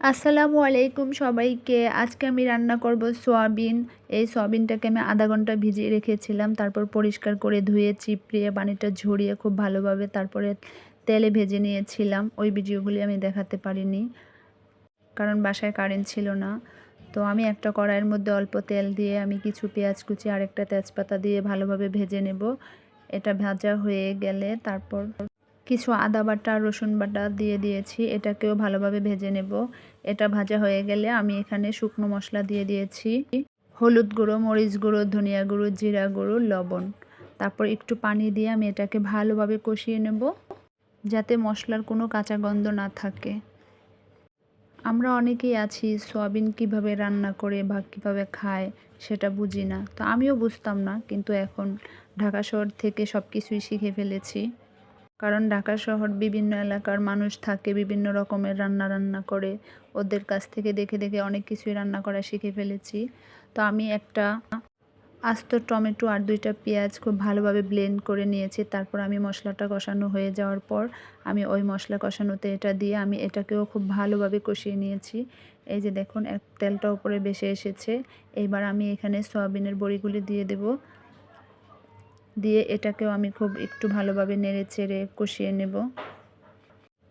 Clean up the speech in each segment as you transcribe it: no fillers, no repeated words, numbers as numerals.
আসসালামু আলাইকুম সবাইকে। আজকে আমি রান্না করব সয়াবিন। এই সয়াবিনটাকে আমি আধা ঘন্টা ভিজিয়ে রেখেছিলাম, তারপর পরিষ্কার করে ধুয়ে চিপড়িয়ে পানিটা ঝরিয়ে খুব ভালোভাবে তারপরে তেলে ভেজে নিয়েছিলাম। ওই ভিডিওগুলি আমি দেখাতে পারিনি কারণ বাসায় কারেন্ট ছিল না। তো আমি একটা কড়াইয়ের মধ্যে অল্প তেল দিয়ে আমি কিছু পেঁয়াজ কুচি আর একটা তেজপাতা দিয়ে ভালোভাবে ভেজে নেব। এটা ভাজা হয়ে গেলে তারপর কিছু আদা বাটা রসুন বাটা দিয়ে দিয়েছি, এটাকেও ভালোভাবে ভেজে নেব। এটা ভাজা হয়ে গেলে আমি এখানে শুকনো মশলা দিয়ে দিয়েছি, হলুদ গুঁড়ো, মরিচ গুঁড়ো, ধনিয়া গুঁড়ো, জিরা গুঁড়ো, লবণ। তারপর একটু পানি দিয়ে আমি এটাকে ভালোভাবে কষিয়ে নেব যাতে মশলার কোনো কাঁচা গন্ধ না থাকে। আমরা অনেকেই আছি সয়াবিন কিভাবে রান্না করে বা কীভাবে খায় সেটা বুঝি না। তো আমিও বুঝতাম না, কিন্তু এখন ঢাকা শহর থেকে সব কিছুই শিখে ফেলেছি। কারণ ঢাকা শহর বিভিন্ন এলাকার মানুষ থাকে, বিভিন্ন রকমের রান্না করে। ওদের কাছ থেকে দেখে দেখে অনেক কিছুই রান্না করা শিখে ফেলেছি। তো আমি একটা আস্ত টমেটো আর 2টা পেঁয়াজ খুব ভালোভাবে ব্লেন্ড করে নিয়েছি। তারপর আমি মশলাটা কষানো হয়ে যাওয়ার পর আমি ওই মশলা কষানোতে এটা দিয়ে আমি এটাকেও খুব ভালোভাবে কষিয়ে নিয়েছি। এই যে দেখুন তেলটা উপরে ভেসে এসেছে। এইবার আমি এখানে সয়াবিনের বড়িগুলি দিয়ে দেব। দিয়ে এটাকেও আমি খুব একটু ভালোভাবে নেড়ে চেড়ে কষিয়ে নেব।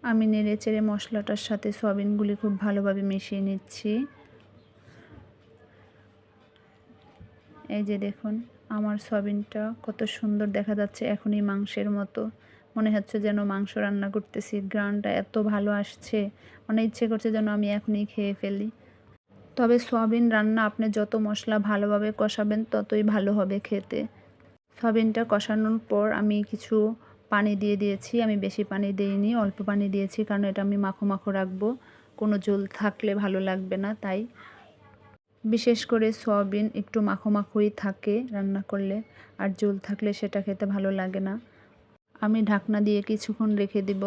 আমি নেড়ে চেড়ে মশলাটার সাথে সয়াবিনগুলি খুব ভালোভাবে মিশিয়ে নিচ্ছি। এই যে দেখুন আমার সয়াবিনটা কত সুন্দর দেখা যাচ্ছে, এখনই মাংসের মতো মনে হচ্ছে, যেন মাংস রান্না করতেছি। গ্রানটা এত ভালো আসছে, মানে ইচ্ছে করছে যেন আমি এখনই খেয়ে ফেলি। তবে সয়াবিন রান্না আপনি যত মশলা ভালোভাবে কষাবেন ততই ভালো হবে খেতে। সয়াবিনটা কষানোর পর আমি কিছু পানি দিয়ে দিয়েছি। আমি বেশি পানি দিইনি, অল্প পানি দিয়েছি, কারণ এটা আমি মাখো মাখো রাখবো, কোনো ঝোল থাকলে ভালো লাগবে না। তাই বিশেষ করে সয়াবিন একটু মাখো মাখোই থাকে রান্না করলে, আর ঝোল থাকলে সেটা খেতে ভালো লাগে না। আমি ঢাকনা দিয়ে কিছুক্ষণ রেখে দিব।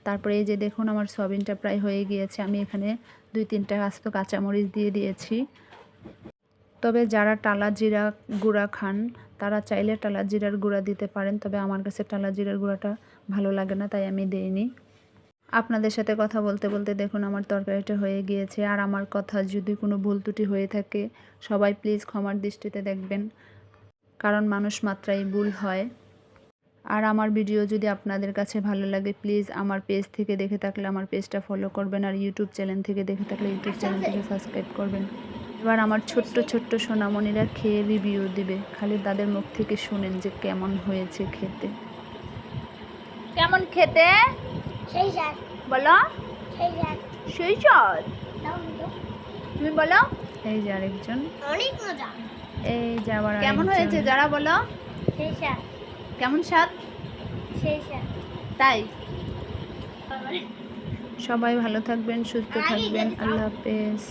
তারপরে এই যে দেখুন আমার সয়াবিনটা প্রায় হয়ে গিয়েছে। আমি এখানে 2-3টা আস্ত কাঁচামরিচ দিয়ে দিয়েছি। তবে যারা টালা জিরা গুঁড়া খান তারা চাইলে টালা জিরার গুঁড়া দিতে পারেন, তবে আমার কাছে টালা জিরার গুঁড়াটা ভালো লাগে না, তাই আমি দেইনি। আপনাদের সাথে কথা বলতে বলতে দেখুন আমার তরকারিটা হয়ে গিয়েছে। আর আমার কথা যদি কোনো ভুল ত্রুটি হয়ে থাকে সবাই প্লিজ ক্ষমার দৃষ্টিতে দেখবেন, কারণ মানুষ মাত্রাই ভুল হয়। আর আমার ভিডিও যদি আপনাদের কাছে ভালো লাগে প্লিজ আমার পেজ থেকে দেখে থাকলে আমার পেজটা ফলো করবেন, আর ইউটিউব চ্যানেল থেকে দেখে থাকলে ইউটিউব চ্যানেলটিকে সাবস্ক্রাইব করবেন। এবার আমার ছোট্ট ছোট্ট সোনামণিরা খেয়ে রিভিউ দিবে, খালি তাদের মুখ থেকে শুনেন যে কেমন হয়েছে খেতে। কেমন খেতে বলো, সেই স্বাদ তুমি বলো। এই যে আরেকজন, অনেক মজা। এই যে আবার কেমন হয়েছে যারা বলো, সেই স্বাদ, কেমন স্বাদ, সেই স্বাদ। তাই সবাই ভালো থাকবেন, সুস্থ থাকবেন। আল্লাহ হাফেজ।